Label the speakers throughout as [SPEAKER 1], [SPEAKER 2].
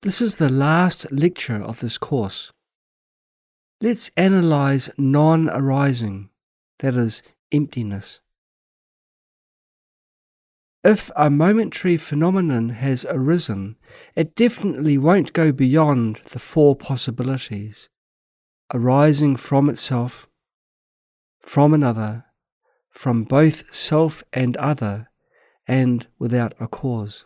[SPEAKER 1] This is the last lecture of this course. Let's analyze non-arising, that is, emptiness. If a momentary phenomenon has arisen, it definitely won't go beyond the four possibilities: arising from itself, from another, from both self and other, and without a cause.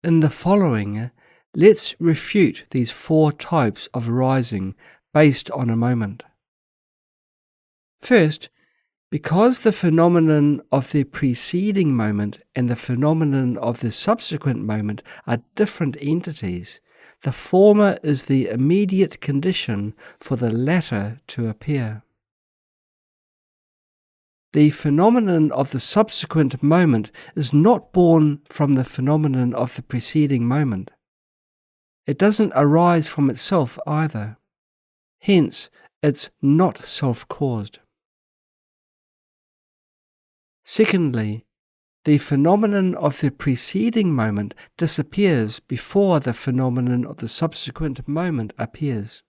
[SPEAKER 1] In the following, let's refute these four types of arising based on a moment. First, because the phenomenon of the preceding moment and the phenomenon of the subsequent moment are different entities, the former is the immediate condition for the latter to appear. The phenomenon of the subsequent moment is not born from the phenomenon of the preceding moment. It doesn't arise from itself either. Hence, it's not self-caused. Secondly, the phenomenon of the preceding moment disappears before the phenomenon of the subsequent moment appears.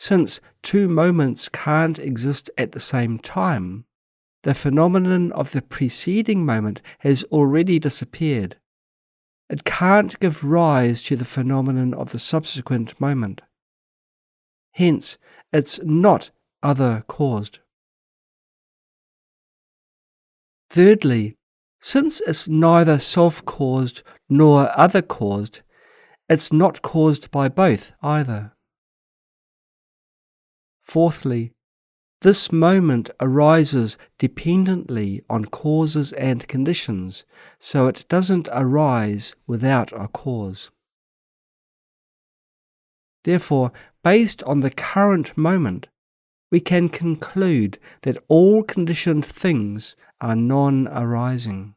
[SPEAKER 1] Since two moments can't exist at the same time, the phenomenon of the preceding moment has already disappeared. It can't give rise to the phenomenon of the subsequent moment. Hence, it's not other-caused. Thirdly, since it's neither self-caused nor other-caused, it's not caused by both either. Fourthly, this moment arises dependently on causes and conditions, so it doesn't arise without a cause. Therefore, based on the current moment, we can conclude that all conditioned things are non-arising.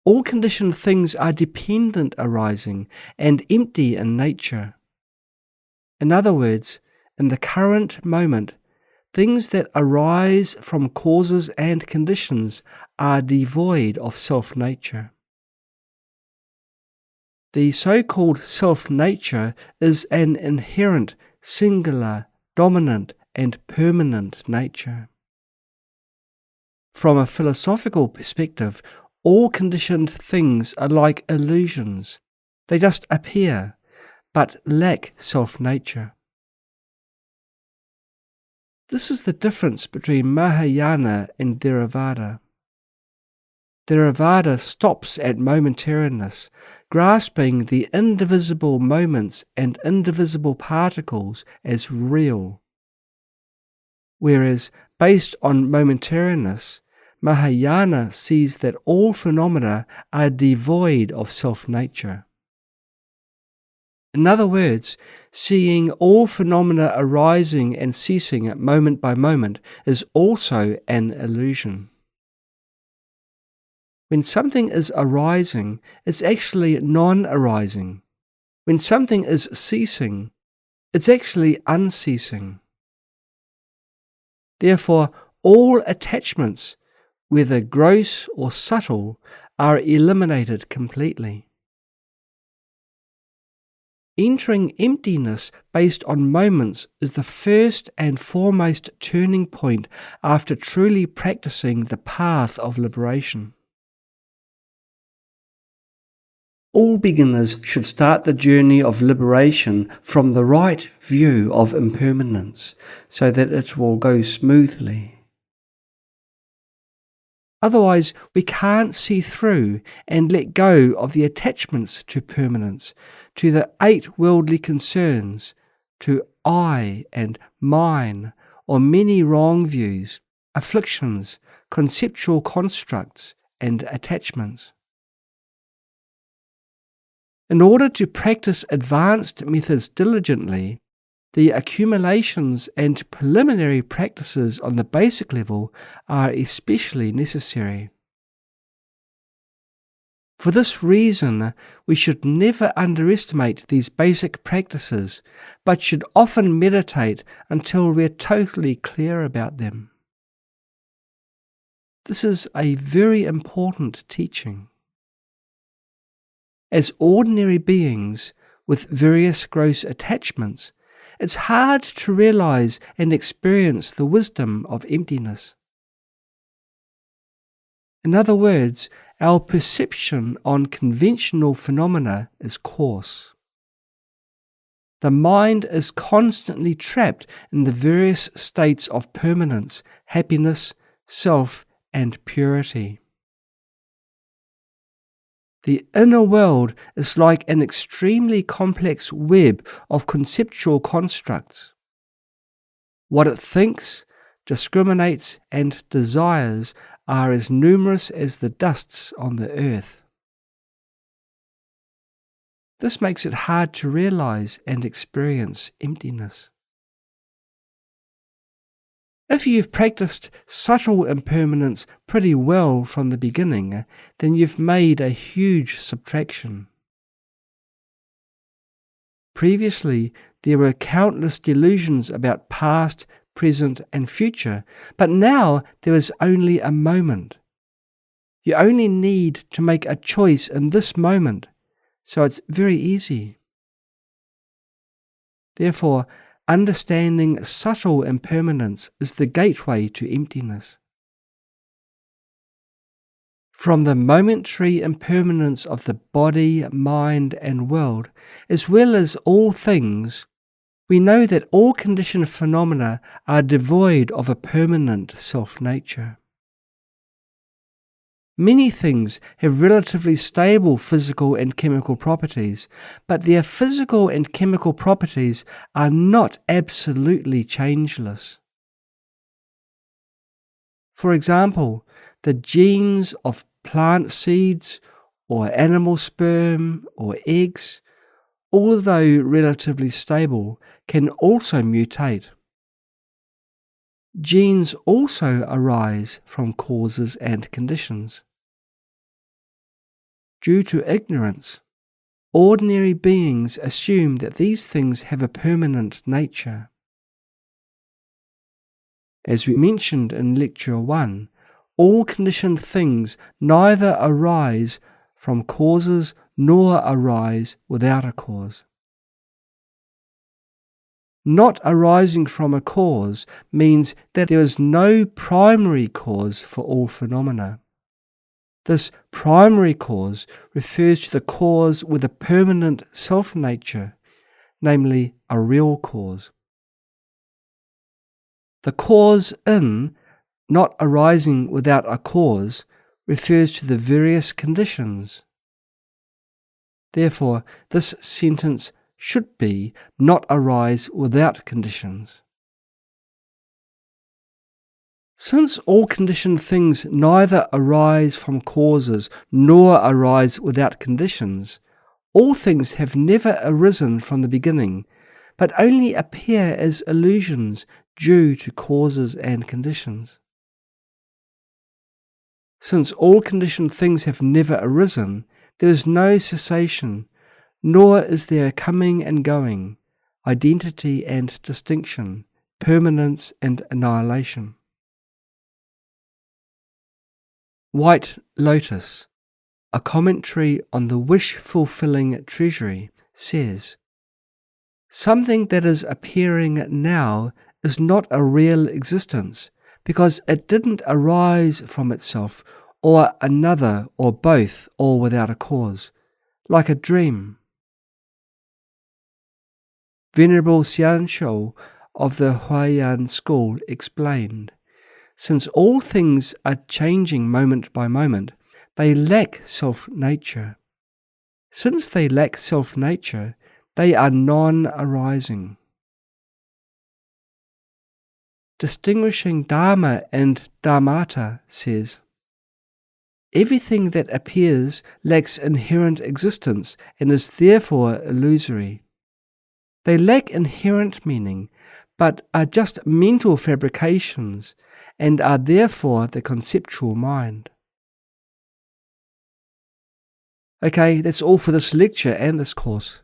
[SPEAKER 1] All conditioned things are dependent arising and empty in nature. In other words, in the current moment, things that arise from causes and conditions are devoid of self-nature. The so-called self-nature is an inherent, singular, dominant, and permanent nature. From a philosophical perspective, all conditioned things are like illusions. They just appear, but lack self-nature. This is the difference between Mahayana and Theravada. Theravada stops at momentariness, grasping the indivisible moments and indivisible particles as real. Whereas, based on momentariness, Mahayana sees that all phenomena are devoid of self-nature. In other words, seeing all phenomena arising and ceasing at moment by moment is also an illusion. When something is arising, it's actually non-arising. When something is ceasing, it's actually unceasing. Therefore, all attachments, whether gross or subtle, are eliminated completely. Entering emptiness based on moments is the first and foremost turning point after truly practicing the path of liberation. All beginners should start the journey of liberation from the right view of impermanence, so that it will go smoothly. Otherwise, we can't see through and let go of the attachments to permanence, to the 8 worldly concerns, to I and mine, or many wrong views, afflictions, conceptual constructs, and attachments. In order to practice advanced methods diligently, the accumulations and preliminary practices on the basic level are especially necessary. For this reason, we should never underestimate these basic practices, but should often meditate until we're totally clear about them. This is a very important teaching. As ordinary beings with various gross attachments, it's hard to realize and experience the wisdom of emptiness. In other words, our perception on conventional phenomena is coarse. The mind is constantly trapped in the various states of permanence, happiness, self, and purity. The inner world is like an extremely complex web of conceptual constructs. What it thinks, discriminates, and desires are as numerous as the dusts on the earth. This makes it hard to realize and experience emptiness. If you've practiced subtle impermanence pretty well from the beginning, then you've made a huge subtraction. Previously, there were countless delusions about past, present, and future, but now there is only a moment. You only need to make a choice in this moment, so it's very easy. Therefore, understanding subtle impermanence is the gateway to emptiness. From the momentary impermanence of the body, mind, and world, as well as all things, we know that all conditioned phenomena are devoid of a permanent self-nature. Many things have relatively stable physical and chemical properties, but their physical and chemical properties are not absolutely changeless. For example, the genes of plant seeds or animal sperm or eggs, although relatively stable, can also mutate. Genes also arise from causes and conditions. Due to ignorance, ordinary beings assume that these things have a permanent nature. As we mentioned in Lecture 1, all conditioned things neither arise from causes nor arise without a cause. Not arising from a cause means that there is no primary cause for all phenomena. This primary cause refers to the cause with a permanent self-nature, namely a real cause. The cause in, not arising without a cause, refers to the various conditions. Therefore, this sentence should be not arise without conditions. Since all conditioned things neither arise from causes nor arise without conditions, all things have never arisen from the beginning, but only appear as illusions due to causes and conditions. Since all conditioned things have never arisen, there is no cessation, nor is there coming and going, identity and distinction, permanence and annihilation. White Lotus, a commentary on the wish-fulfilling treasury, says, "Something that is appearing now is not a real existence, because it didn't arise from itself, or another, or both, or without a cause, like a dream." Venerable Xianshou of the Huayan school explained, "Since all things are changing moment by moment, they lack self-nature. Since they lack self-nature, they are non-arising." Distinguishing Dharma and Dharmata says, "Everything that appears lacks inherent existence and is therefore illusory. They lack inherent meaning, but are just mental fabrications and are therefore the conceptual mind." Okay, that's all for this lecture and this course.